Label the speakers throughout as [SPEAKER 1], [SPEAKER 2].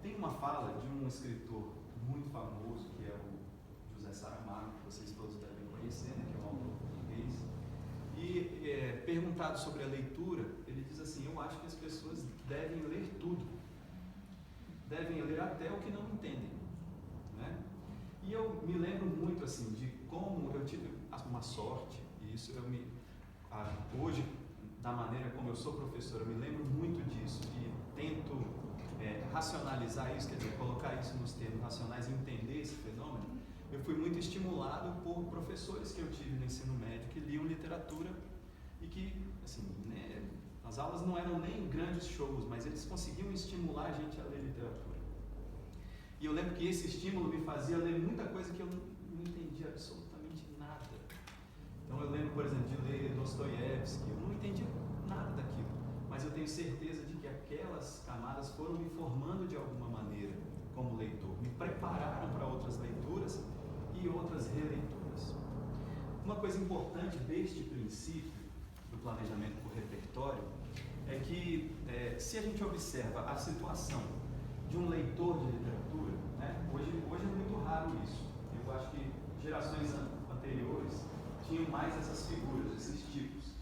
[SPEAKER 1] Tem uma fala de um escritor muito famoso, que é o José Saramago, que vocês todos devem conhecer, né, que é um autor português. E perguntado sobre a leitura, ele diz assim: eu acho que as pessoas devem ler tudo, devem ler até o que não entendem, né? E eu me lembro muito assim de como eu tive uma sorte, e isso hoje, da maneira como eu sou professor, eu me lembro muito disso e tento racionalizar isso, quer dizer, colocar isso nos termos racionais e entender esse fenômeno. Eu fui muito estimulado por professores que eu tive no ensino médio que liam literatura e que, assim, né, as aulas não eram nem grandes shows, mas eles conseguiam estimular a gente a ler literatura. E eu lembro que esse estímulo me fazia ler muita coisa que eu não entendia absolutamente nada. Então eu lembro, por exemplo, de ler Dostoiévski, eu não entendia nada daquilo, mas eu tenho certeza de que aquelas camadas foram me formando de alguma maneira como leitor, me prepararam para outras leituras e outras releituras. Uma coisa importante deste princípio do planejamento por repertório é que, se a gente observa a situação de um leitor de literatura, né, hoje é muito raro isso. Eu acho que gerações anteriores tinham mais essas figuras, esses tipos.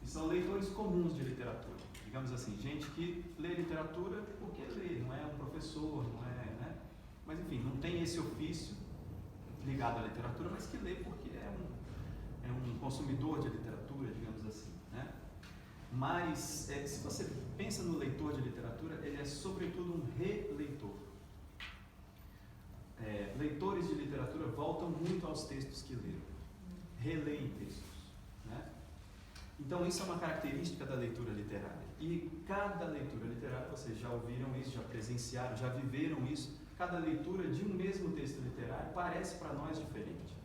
[SPEAKER 1] E são leitores comuns de literatura, digamos assim, gente que lê literatura porque lê, não é um professor, não é, né? Mas enfim, não tem esse ofício ligado à literatura, mas que lê porque é um consumidor de literatura, digamos assim, né? Mas, se você pensa no leitor de literatura, ele é sobretudo um releitor. Leitores de literatura voltam muito aos textos que leram, releem textos, né? Então, isso é uma característica da leitura literária. E cada leitura literária, vocês já ouviram isso, já presenciaram, já viveram isso, cada leitura de um mesmo texto literário parece para nós diferente.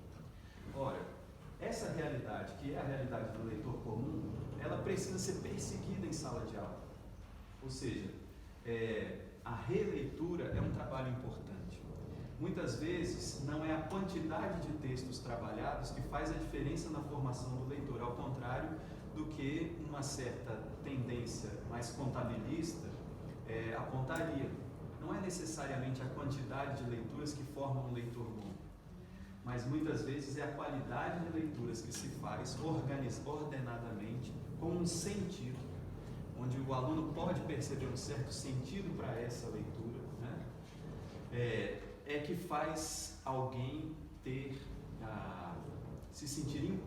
[SPEAKER 1] Ora, essa realidade, que é a realidade do leitor comum, ela precisa ser perseguida em sala de aula. Ou seja, a releitura é um trabalho importante. Muitas vezes não é a quantidade de textos trabalhados que faz a diferença na formação do leitor, ao contrário do que uma certa tendência mais contabilista apontaria. Não é necessariamente a quantidade de leituras que formam um leitor bom, mas muitas vezes é a qualidade de leituras que se faz ordenadamente, com um sentido, onde o aluno pode perceber um certo sentido para essa leitura, né? Que faz alguém se sentir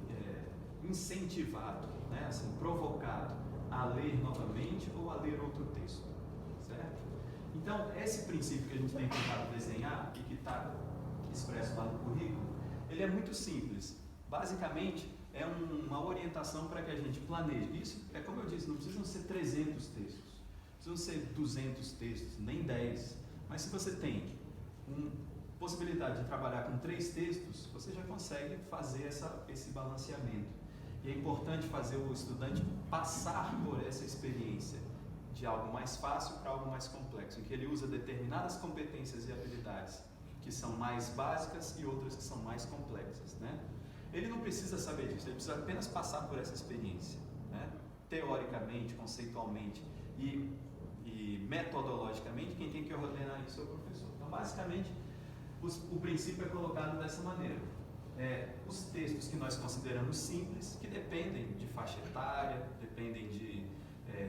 [SPEAKER 1] incentivado, né? Assim, provocado a ler novamente ou a ler outro texto, certo? Então, esse princípio que a gente tem tentado desenhar e que está expresso lá no currículo, ele é muito simples. Basicamente, é uma orientação para que a gente planeje. Isso é como eu disse, não precisam ser 300 textos, não precisam ser 200 textos, nem 10. Mas se você tem possibilidade de trabalhar com 3 textos, você já consegue fazer esse balanceamento. E é importante fazer o estudante passar por essa experiência de algo mais fácil para algo mais complexo, em que ele usa determinadas competências e habilidades que são mais básicas e outras que são mais complexas, né? Ele não precisa saber disso, ele precisa apenas passar por essa experiência, né? Teoricamente, conceitualmente e metodologicamente, quem tem que ordenar isso é o professor. Então, basicamente, o princípio é colocado dessa maneira. Os textos que nós consideramos simples, que dependem de faixa etária, dependem de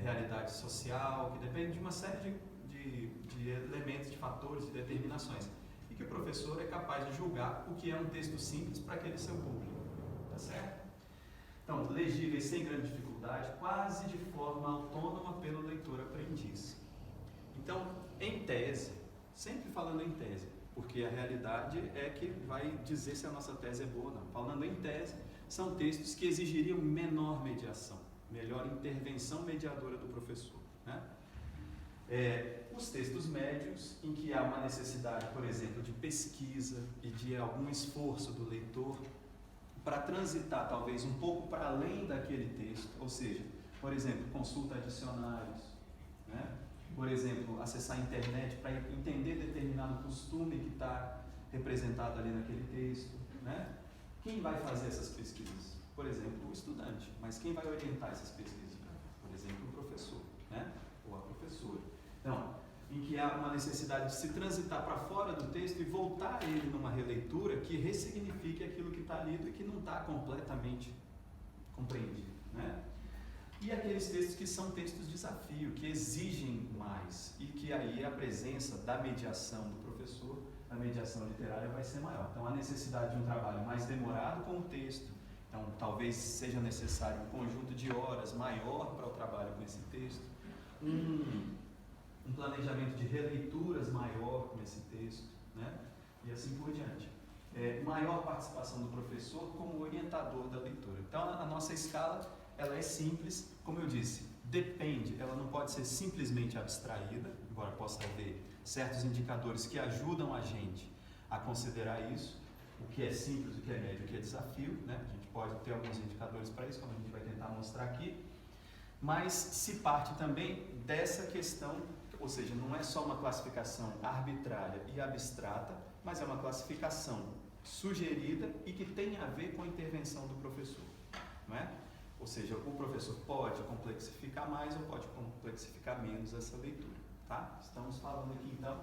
[SPEAKER 1] realidade social, que dependem de uma série de elementos, de fatores, de determinações, e que o professor é capaz de julgar o que é um texto simples para aquele seu público, tá certo? Então, legíveis sem grande dificuldade, quase de forma autônoma pelo leitor aprendiz. Então, em tese, sempre falando em tese, porque a realidade é que vai dizer se a nossa tese é boa ou não. Falando em tese, são textos que exigiriam menor mediação, melhor intervenção mediadora do professor, né? Os textos médios, em que há uma necessidade, por exemplo, de pesquisa e de algum esforço do leitor para transitar talvez um pouco para além daquele texto, ou seja, por exemplo, consulta a dicionários, né? Por exemplo, acessar a internet para entender determinado costume que está representado ali naquele texto, né? Quem vai fazer essas pesquisas? Por exemplo, o estudante. Mas quem vai orientar essas pesquisas? Por exemplo, o professor, né? Ou a professora. Então, em que há uma necessidade de se transitar para fora do texto e voltar ele numa releitura que ressignifique aquilo que está lido e que não está completamente compreendido, né? E aqueles textos que são textos de desafio, que exigem mais e que aí a presença da mediação do professor, a mediação literária vai ser maior. Então a necessidade de um trabalho mais demorado com o texto, então talvez seja necessário um conjunto de horas maior para o trabalho com esse texto, um planejamento de releituras maior com esse texto, né? E assim por diante. Maior participação do professor como orientador da leitura. Então a nossa escala ela é simples, como eu disse, depende, ela não pode ser simplesmente abstraída, embora possa haver certos indicadores que ajudam a gente a considerar isso, o que é simples, o que é médio, o que é desafio, né? A gente pode ter alguns indicadores para isso, como a gente vai tentar mostrar aqui, mas se parte também dessa questão, ou seja, não é só uma classificação arbitrária e abstrata, mas é uma classificação sugerida e que tem a ver com a intervenção do professor, não é? Ou seja, o professor pode complexificar mais ou pode complexificar menos essa leitura, tá? Estamos falando aqui, então,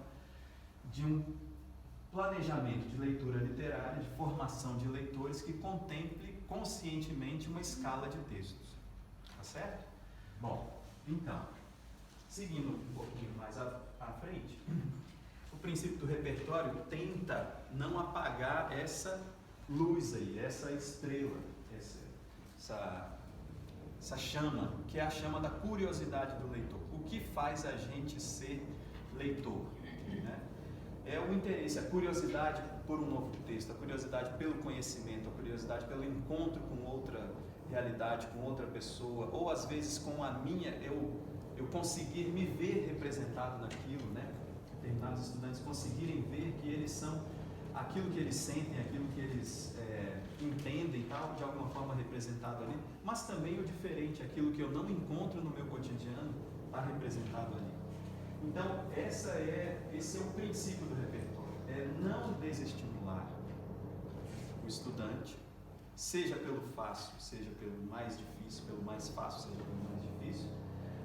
[SPEAKER 1] de um planejamento de leitura literária, de formação de leitores que contemple conscientemente uma escala de textos, tá certo? Bom, então, seguindo um pouquinho mais à frente, o princípio do repertório tenta não apagar essa luz aí, essa estrela, essa chama, que é a chama da curiosidade do leitor. O que faz a gente ser leitor, né? É o interesse, a curiosidade por um novo texto, a curiosidade pelo conhecimento, a curiosidade pelo encontro com outra realidade, com outra pessoa, ou às vezes com a minha, eu conseguir me ver representado naquilo, né? Determinados estudantes conseguirem ver que eles são aquilo que eles sentem, aquilo que eles entendem, tal, de alguma forma representado ali, mas também o diferente, aquilo que eu não encontro no meu cotidiano, está representado ali. Então, esse é o princípio do repertório, é não desestimular o estudante, seja pelo fácil, seja pelo mais difícil, pelo mais fácil, seja pelo mais difícil,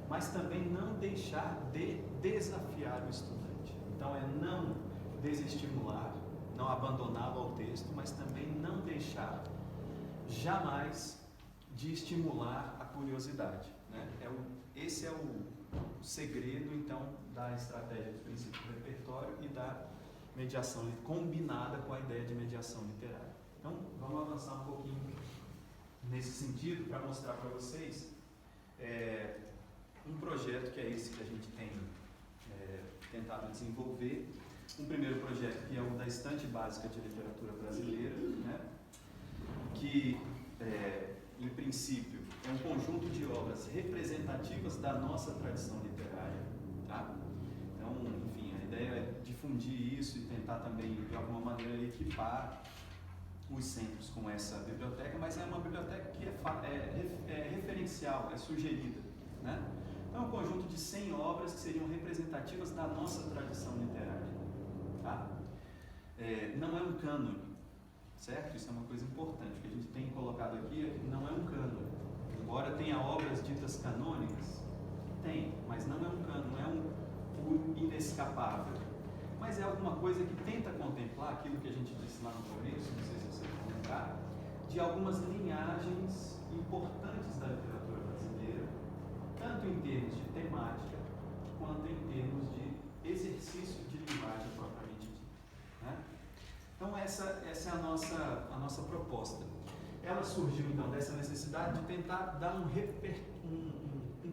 [SPEAKER 1] mas também não deixar de desafiar o estudante. Então, é não desestimular, não abandoná-lo ao texto, mas também não deixar jamais de estimular a curiosidade, né? Esse é o segredo, então, da estratégia do princípio do repertório e da mediação combinada com a ideia de mediação literária. Então, vamos avançar um pouquinho nesse sentido para mostrar para vocês um projeto que é esse que a gente tem tentado desenvolver. Um primeiro projeto que é o da Estante Básica de Literatura Brasileira, né? Que, em princípio, é um conjunto de obras representativas da nossa tradição literária, tá? Então, enfim, a ideia é difundir isso e tentar também, de alguma maneira, equipar os centros com essa biblioteca, mas é uma biblioteca que é referencial, é sugerida, né? Então, é um conjunto de 100 obras que seriam representativas da nossa tradição literária. Tá? Não é um cânone, certo? Isso é uma coisa importante. O que a gente tem colocado aqui é que não é um cânone. Embora tenha obras ditas canônicas, tem, mas não é um cânone, não é o inescapável. Mas é alguma coisa que tenta contemplar aquilo que a gente disse lá no começo, não sei se vocês vão lembrar, de algumas linhagens importantes da literatura brasileira, tanto em termos de temática, quanto em termos de exercício de linguagem propriamente dita, né? Então essa é a nossa proposta. Ela surgiu então dessa necessidade de tentar dar um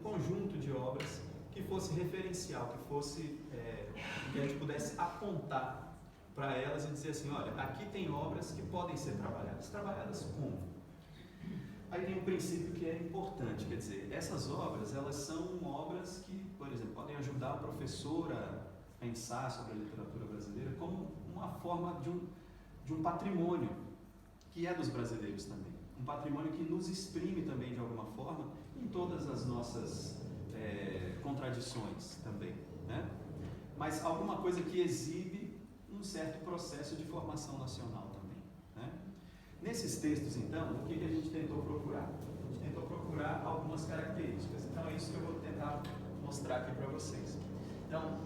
[SPEAKER 1] conjunto de obras que fosse referencial, que fosse que a gente pudesse apontar para elas e dizer assim, olha, aqui tem obras que podem ser trabalhadas como? Aí tem um princípio que é importante, quer dizer, essas obras, elas são obras que, por exemplo, podem ajudar o professor a pensar sobre a literatura brasileira como uma forma de um patrimônio que é dos brasileiros também. Um patrimônio que nos exprime também de alguma forma em todas as nossas contradições também, né? Mas alguma coisa que exibe um certo processo de formação nacional também, né? Nesses textos, então, o que a gente tentou procurar? A gente tentou procurar algumas características. Então, é isso que eu vou tentar mostrar aqui para vocês. Então,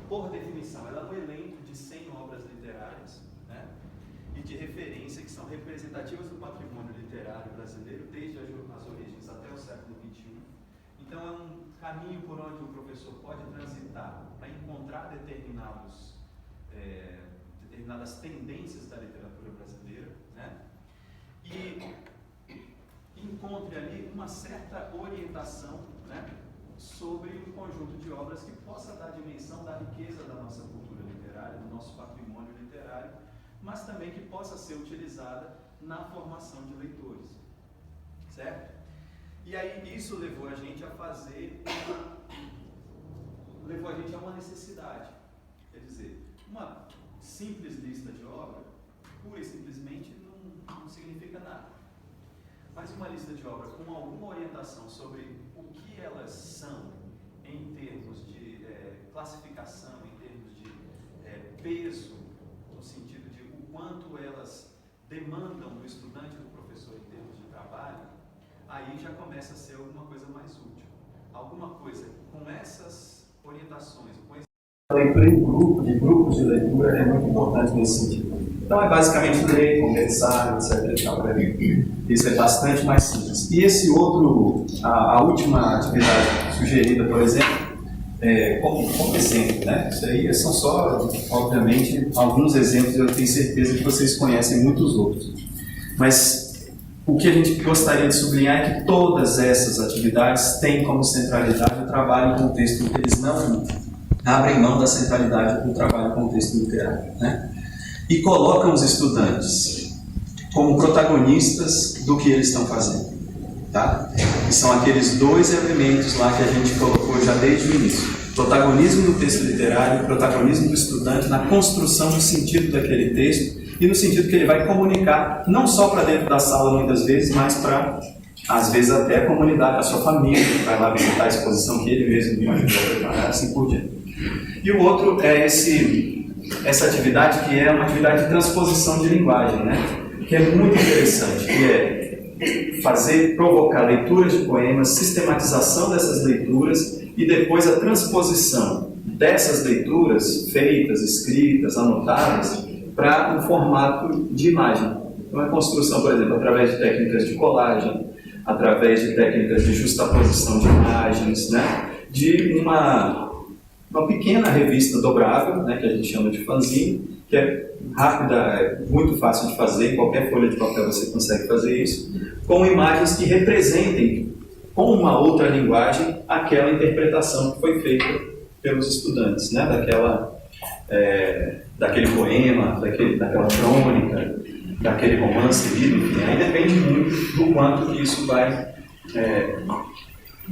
[SPEAKER 1] por definição, ela é um elenco de 100 obras literárias, né, e de referência que são representativas do patrimônio literário brasileiro desde as origens até o século XXI. Então é um caminho por onde o professor pode transitar para encontrar determinadas tendências da literatura brasileira, né, e encontre ali uma certa orientação, né, sobre um conjunto de obras que possa dar dimensão da riqueza da nossa cultura literária, do nosso patrimônio literário, mas também que possa ser utilizada na formação de leitores, certo? E aí isso levou a gente a uma necessidade, quer dizer, uma simples lista de obra, pura e simplesmente não significa nada. Mas uma lista de obra com alguma orientação sobre o que elas são em termos de classificação, em termos de peso, no sentido de o quanto elas demandam do estudante e do professor em termos de trabalho, aí já começa a ser alguma coisa mais útil. Alguma coisa com essas orientações, com esse...
[SPEAKER 2] A leitura em grupo, de grupos de leitura, é muito importante nesse sentido. Então é basicamente ler, conversar, etc. Isso é bastante mais simples. E esse outro, a última atividade sugerida, por exemplo, como exemplo, né? Isso aí são só, obviamente, alguns exemplos, eu tenho certeza que vocês conhecem muitos outros. Mas o que a gente gostaria de sublinhar é que todas essas atividades têm como centralidade o trabalho em contexto, eles não abrem mão da centralidade do trabalho em contexto literário, né? E colocam os estudantes como protagonistas do que eles estão fazendo, tá? E são aqueles dois elementos lá que a gente colocou já desde o início: protagonismo do texto literário, protagonismo do estudante na construção do sentido daquele texto e no sentido que ele vai comunicar não só para dentro da sala muitas vezes, mas para, às vezes, até a comunidade, a sua família, que vai lá visitar a exposição que ele mesmo me ajudou a preparar, assim por diante. E o outro é essa atividade que é uma atividade de transposição de linguagem, né? Que é muito interessante, que é provocar leituras de poemas, sistematização dessas leituras e depois a transposição dessas leituras feitas, escritas, anotadas, para um formato de imagem. Então a construção, por exemplo, através de técnicas de colagem, através de técnicas de justaposição de imagens, né? De uma pequena revista dobrável, né, que a gente chama de fanzine, que é rápida, é muito fácil de fazer, em qualquer folha de papel você consegue fazer isso, com imagens que representem, com uma outra linguagem, aquela interpretação que foi feita pelos estudantes, né, daquele poema, daquela crônica, daquele romance lido, enfim, aí depende muito do quanto que isso vai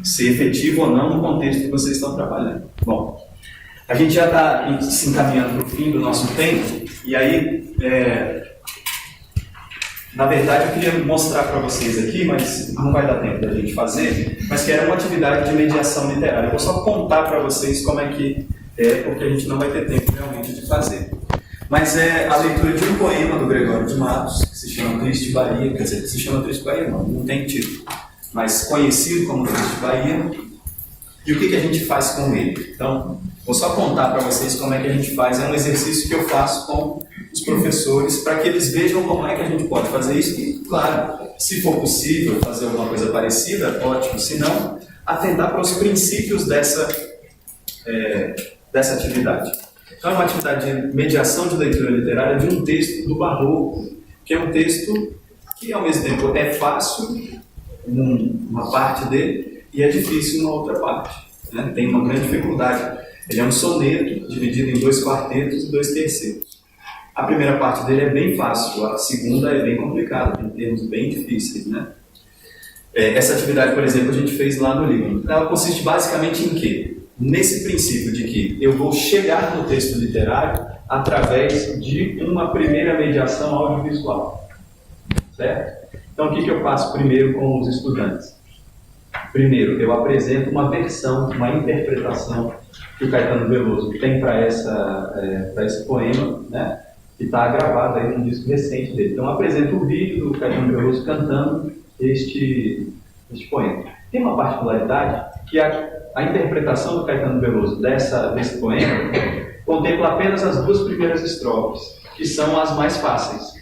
[SPEAKER 2] ser efetivo ou não no contexto que vocês estão trabalhando. Bom, a gente já está se encaminhando para o fim do nosso tempo, e aí, na verdade, eu queria mostrar para vocês aqui, mas não vai dar tempo da gente fazer, mas que era uma atividade de mediação literária. Eu vou só contar para vocês como é que porque a gente não vai ter tempo realmente de fazer. Mas é a leitura de um poema do Gregório de Matos, que se chama Triste Bahia, quer dizer, que se chama Triste Bahia não tem título, mas conhecido como Triste Bahia. E o que a gente faz com ele? Então, vou só contar para vocês como é que a gente faz. É um exercício que eu faço com os professores para que eles vejam como é que a gente pode fazer isso. E, claro, se for possível fazer alguma coisa parecida, ótimo. Se não, atentar para os princípios dessa atividade. Então, é uma atividade de mediação de leitura literária de um texto do Barroco, que é um texto que, ao mesmo tempo, é fácil, uma parte dele, e é difícil uma outra parte, né? Tem uma grande dificuldade. Ele é um soneto dividido em 2 quartetos e 2 tercetos. A primeira parte dele é bem fácil, a segunda é bem complicada, tem termos bem difíceis, né? Essa atividade, por exemplo, a gente fez lá no livro. Ela consiste basicamente em quê? Nesse princípio de que eu vou chegar no texto literário através de uma primeira mediação audiovisual, certo? Então, o que eu faço primeiro com os estudantes? Primeiro, eu apresento uma versão, uma interpretação que o Caetano Veloso tem para esse poema, né, que está gravado aí num disco recente dele. Então, eu apresento o vídeo do Caetano Veloso cantando este poema. Tem uma particularidade que a interpretação do Caetano Veloso desse poema exemplo, apenas as 2 primeiras estrofes, que são as mais fáceis.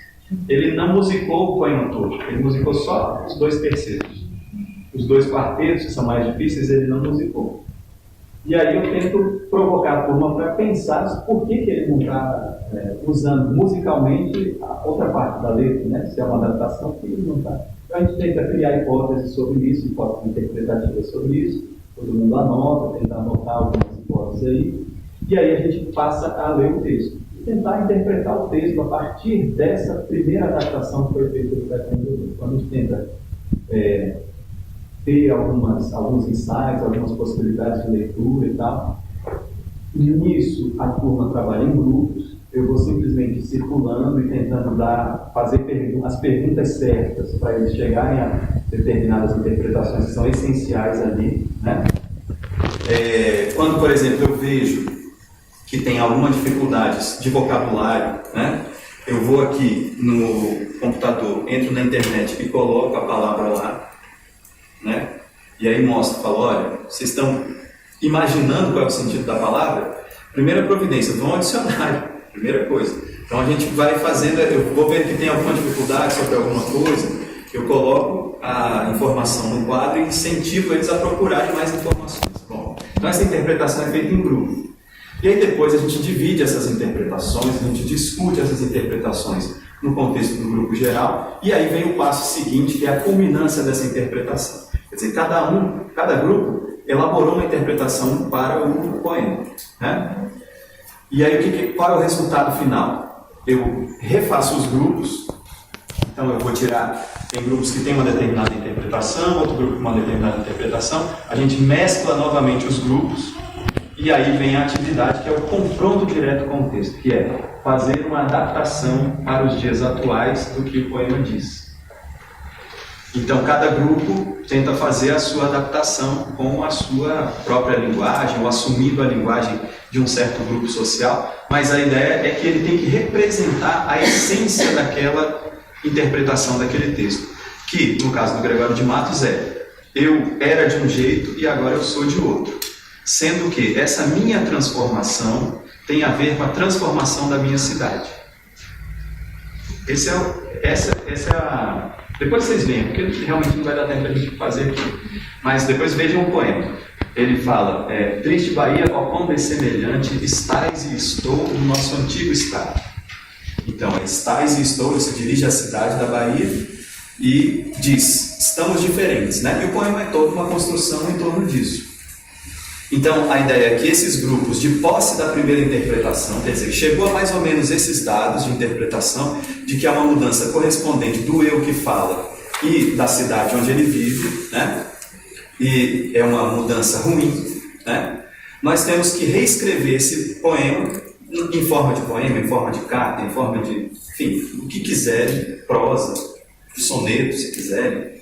[SPEAKER 2] Ele não musicou o poema todo, ele musicou só os 2 terceiros. Os 2 quartetos, que são mais difíceis, ele não musicou. E aí eu tento provocar a turma para pensar por que ele não está usando musicalmente a outra parte da letra, né? Se é uma adaptação, que ele não está. Então a gente tenta criar hipóteses sobre isso, hipóteses interpretativas sobre isso, todo mundo anota, tenta anotar algumas hipóteses aí, e aí a gente passa a ler o texto. E tentar interpretar o texto a partir dessa primeira adaptação que foi feita do Beethoven. Então a gente tenta ter alguns insights, algumas possibilidades de leitura e tal. E nisso a turma trabalha em grupos, eu vou simplesmente circulando e tentando fazer as perguntas certas para eles chegarem a determinadas interpretações que são essenciais ali, né? Quando, por exemplo, eu vejo que tem alguma dificuldade de vocabulário, né? Eu vou aqui no computador, entro na internet e coloco a palavra lá, né? E aí mostro, falo, olha, vocês estão imaginando qual é o sentido da palavra? Primeira providência, vão ao dicionário, primeira coisa. Então a gente vai fazendo, eu vou ver que tem alguma dificuldade sobre alguma coisa, eu coloco a informação no quadro e incentivo eles a procurarem mais informações. Bom, então essa interpretação é feita em grupo. E aí depois a gente divide essas interpretações, a gente discute essas interpretações no contexto do grupo geral, e aí vem o passo seguinte, que é a culminância dessa interpretação. Quer dizer, cada grupo elaborou uma interpretação para o poema, né? E aí qual é o resultado final? Eu refaço os grupos, então eu vou tirar, tem grupos que têm uma determinada interpretação, outro grupo com uma determinada interpretação, a gente mescla novamente os grupos, e aí vem a atividade que é o confronto direto com o texto, que é fazer uma adaptação para os dias atuais do que o poema diz. Então, cada grupo tenta fazer a sua adaptação com a sua própria linguagem, ou assumindo a linguagem de um certo grupo social, mas a ideia é que ele tem que representar a essência daquela interpretação daquele texto, que, no caso do Gregório de Matos, eu era de um jeito e agora eu sou de outro. Sendo que essa minha transformação tem a ver com a transformação da minha cidade. Essa é a... Depois vocês veem, porque realmente não vai dar tempo para a gente fazer aqui. Mas depois vejam o poema. Ele fala, triste Bahia, ao quão dessemelhante estais e estou no nosso antigo estado. Então, estais e estou, ele se dirige à cidade da Bahia e diz, estamos diferentes, né? E o poema é toda uma construção em torno disso. Então, a ideia é que esses grupos, de posse da primeira interpretação, quer dizer, chegou a mais ou menos esses dados de interpretação, de que há uma mudança correspondente do eu que fala e da cidade onde ele vive, né? E é uma mudança ruim, né? Nós temos que reescrever esse poema em forma de poema, em forma de carta, em forma de, enfim, o que quiserem, prosa, soneto, se quiserem,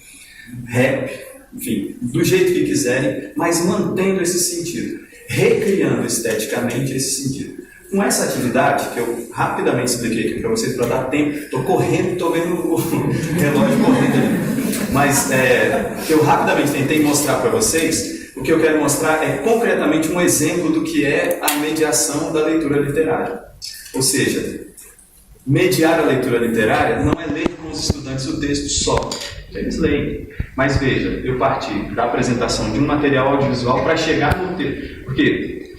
[SPEAKER 2] rap, enfim, do jeito que quiserem, mas mantendo esse sentido, recriando esteticamente esse sentido. Com essa atividade, que eu rapidamente expliquei aqui para vocês, para dar tempo, estou correndo, estou vendo o relógio correndo ali, mas que eu rapidamente tentei mostrar para vocês, o que eu quero mostrar é concretamente um exemplo do que é a mediação da leitura literária. Ou seja, mediar a leitura literária não é ler com os estudantes o texto só. Eles leem. Mas veja, eu parti da apresentação de um material audiovisual para chegar no texto. Porque,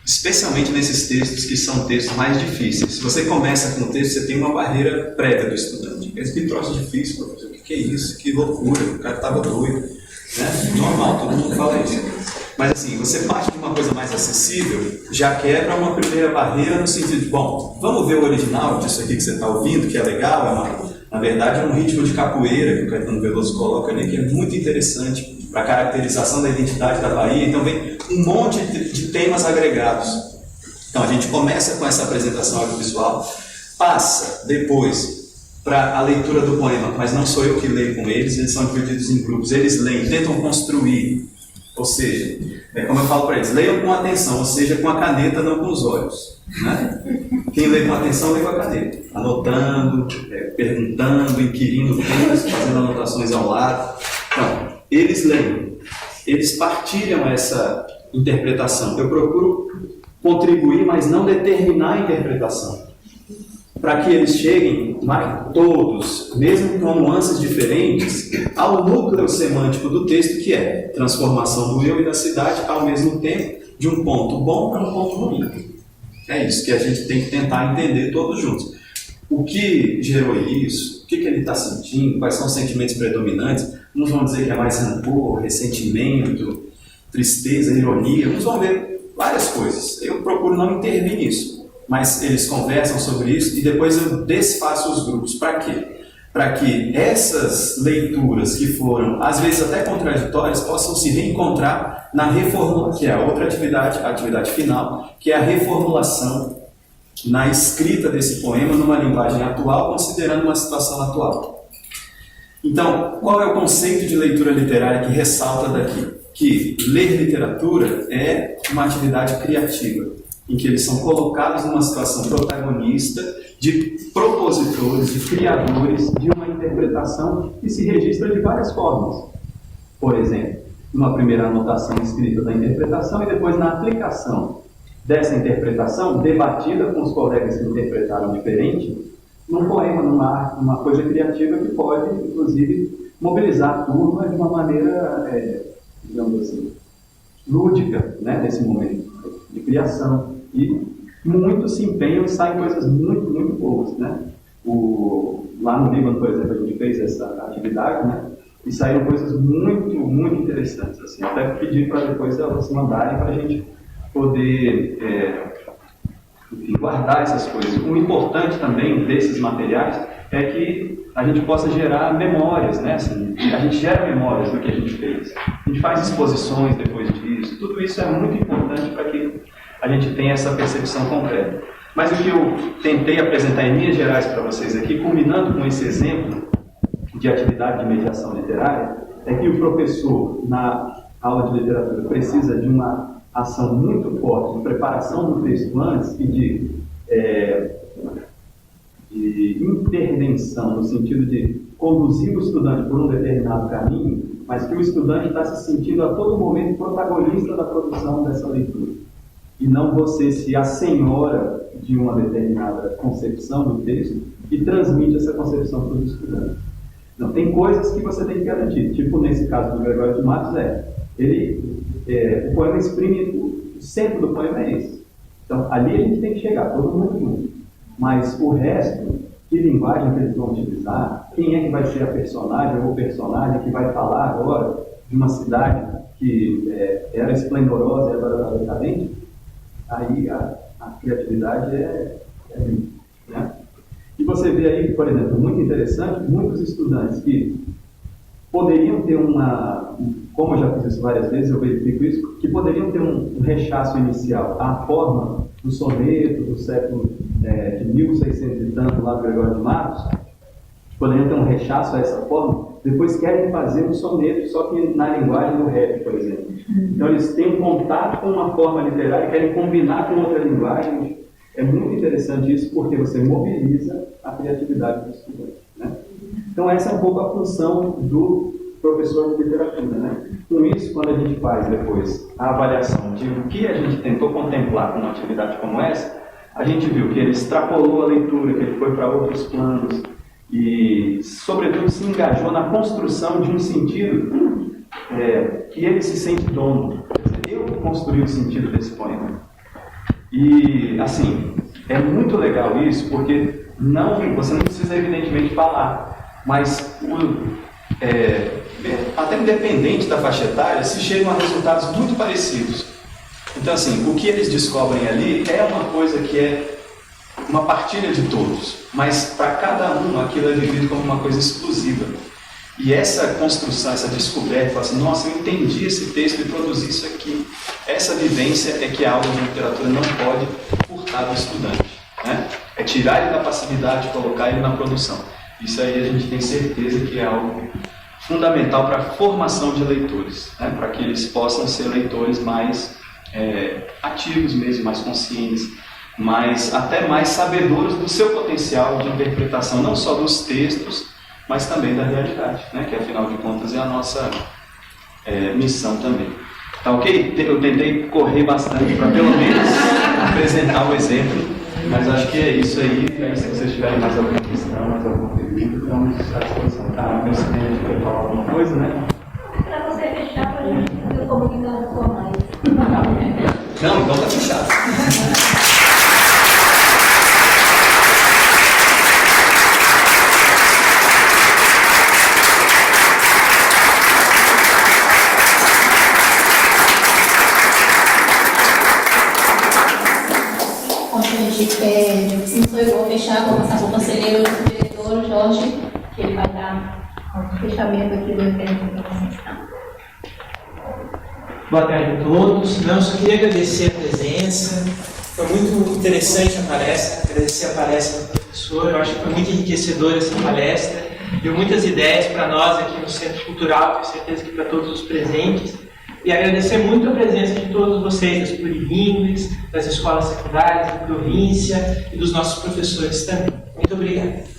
[SPEAKER 2] especialmente nesses textos que são textos mais difíceis, se você começa com o texto, você tem uma barreira prévia do estudante. Esse troço difícil, professor, o que é isso? Que loucura, o cara estava doido. Né? Normal, todo mundo fala isso. Mas assim, você parte de uma coisa mais acessível, já quebra uma primeira barreira no sentido de, bom, vamos ver o original disso aqui que você está ouvindo, que é legal, na verdade é um ritmo de capoeira que o Caetano Veloso coloca ali, que é muito interessante para a caracterização da identidade da Bahia. Então vem um monte de temas agregados. Então a gente começa com essa apresentação audiovisual, passa depois para a leitura do poema, mas não sou eu que leio com eles são divididos em grupos, eles leem, tentam construir, ou seja, como eu falo para eles, leiam com atenção, ou seja, com a caneta, não com os olhos, né? Quem lê com atenção, lê com a caneta, anotando, perguntando, inquirindo temas, fazendo anotações ao lado. Então, eles leem, eles partilham essa interpretação. Eu procuro contribuir, mas não determinar a interpretação. Para que eles cheguem, todos, mesmo com nuances diferentes, ao núcleo semântico do texto, que é transformação do eu e da cidade, ao mesmo tempo, de um ponto bom para um ponto ruim. É isso que a gente tem que tentar entender todos juntos. O que gerou isso? O que ele está sentindo? Quais são os sentimentos predominantes? Uns vão dizer que é mais rancor, ressentimento, tristeza, ironia. Uns vão ver várias coisas. Eu procuro não intervir nisso. Mas eles conversam sobre isso e depois eu desfaço os grupos. Para quê? Para que essas leituras que foram, às vezes até contraditórias, possam se reencontrar na reformulação, que é a outra atividade, a atividade final, que é a reformulação na escrita desse poema numa linguagem atual, considerando uma situação atual. Então, qual é o conceito de leitura literária que ressalta daqui? Que ler literatura é uma atividade criativa, em que eles são colocados numa situação protagonista de propositores, de criadores de uma interpretação que se registra de várias formas. Por exemplo, uma primeira anotação escrita da interpretação e depois na aplicação dessa interpretação, debatida com os colegas que interpretaram diferente, num poema, numa coisa criativa que pode, inclusive, mobilizar a turma de uma maneira, digamos assim, lúdica, né, nesse momento de criação. E muitos se empenham e saem coisas muito, muito boas, né? Lá no Líbano, por exemplo, a gente fez essa atividade, né? E saíram coisas muito, muito interessantes, assim. Até pedir para depois elas mandarem para a gente poder enfim, guardar essas coisas. O importante também desses materiais é que a gente possa gerar memórias, né? Assim, a gente gera memórias do que a gente fez. A gente faz exposições depois disso. Tudo isso é muito importante para que a gente tenha essa percepção concreta. Mas o que eu tentei apresentar em linhas gerais para vocês aqui, culminando com esse exemplo de atividade de mediação literária, é que o professor, na aula de literatura, precisa de uma ação muito forte de preparação do texto antes e de intervenção, no sentido de conduzir o estudante por um determinado caminho, mas que o estudante está se sentindo a todo momento protagonista da produção dessa leitura. E não você se assenhora de uma determinada concepção do texto e transmite essa concepção para os estudantes. Não, tem coisas que você tem que garantir. Tipo, nesse caso do Gregório de Matos, o poema exprime, o centro do poema é esse. Então, ali a gente tem que chegar, todo mundo junto. Mas o resto, que linguagem que eles vão utilizar, quem é que vai ser a personagem ou o personagem que vai falar agora de uma cidade que era esplendorosa e agora está decadente, aí a criatividade né? E você vê aí, por exemplo, muito interessante, muitos estudantes que poderiam ter como eu já fiz isso várias vezes, eu verifico isso, que poderiam ter um rechaço inicial à forma do soneto do século de 1600 e tanto, lá do Gregório de Matos, poderiam ter um rechaço a essa forma, depois querem fazer um soneto, só que na linguagem do rap, por exemplo. Então eles têm um contato com uma forma literária, querem combinar com outra linguagem. É muito interessante isso, porque você mobiliza a criatividade do estudante, né? Então essa é um pouco a função do professor de literatura, né? Com isso, quando a gente faz depois a avaliação de o que a gente tentou contemplar com uma atividade como essa, a gente viu que ele extrapolou a leitura, que ele foi para outros planos e, sobretudo, se engajou na construção de um sentido que ele se sente dono. Eu construí o sentido desse poema. E, assim, é muito legal isso, porque você não precisa, evidentemente, falar, mas até independente da faixa etária, se chegam a resultados muito parecidos. Então, assim, o que eles descobrem ali é uma coisa que é uma partilha de todos, mas para cada um aquilo é vivido como uma coisa exclusiva. E essa construção, essa descoberta, fala assim, nossa, eu entendi esse texto e produzi isso aqui. Essa vivência é que a aula de literatura não pode furtar do estudante, né? É tirar ele da passividade e colocar ele na produção. Isso aí a gente tem certeza que é algo fundamental para a formação de leitores, né? Para que eles possam ser leitores mais ativos mesmo, mais conscientes, até mais sabedores do seu potencial de interpretação, não só dos textos, mas também da realidade, né? Que afinal de contas é a nossa missão também. Tá ok? Eu tentei correr bastante para pelo menos apresentar o exemplo, mas acho que é isso aí. Se vocês tiverem mais alguma questão, mais alguma pergunta, estamos à disposição. Tá? Eu sei que quer falar alguma coisa, né?
[SPEAKER 3] Para você fechar, para a gente fazer o comunicado formais.
[SPEAKER 2] Não, então tá fechado.
[SPEAKER 3] Não sou eu que vou fechar, vou passar para o conselheiro do diretor, Jorge, que ele vai dar o fechamento aqui do evento.
[SPEAKER 4] Boa tarde a todos. Não, só queria agradecer a presença. Foi muito interessante a palestra, agradecer a palestra do professor. Eu acho que foi muito enriquecedora essa palestra. Deu muitas ideias para nós aqui no Centro Cultural, tenho certeza que para todos os presentes. E agradecer muito a presença de todos vocês, das plurilíngues, das escolas secundárias da província e dos nossos professores também. Muito obrigado.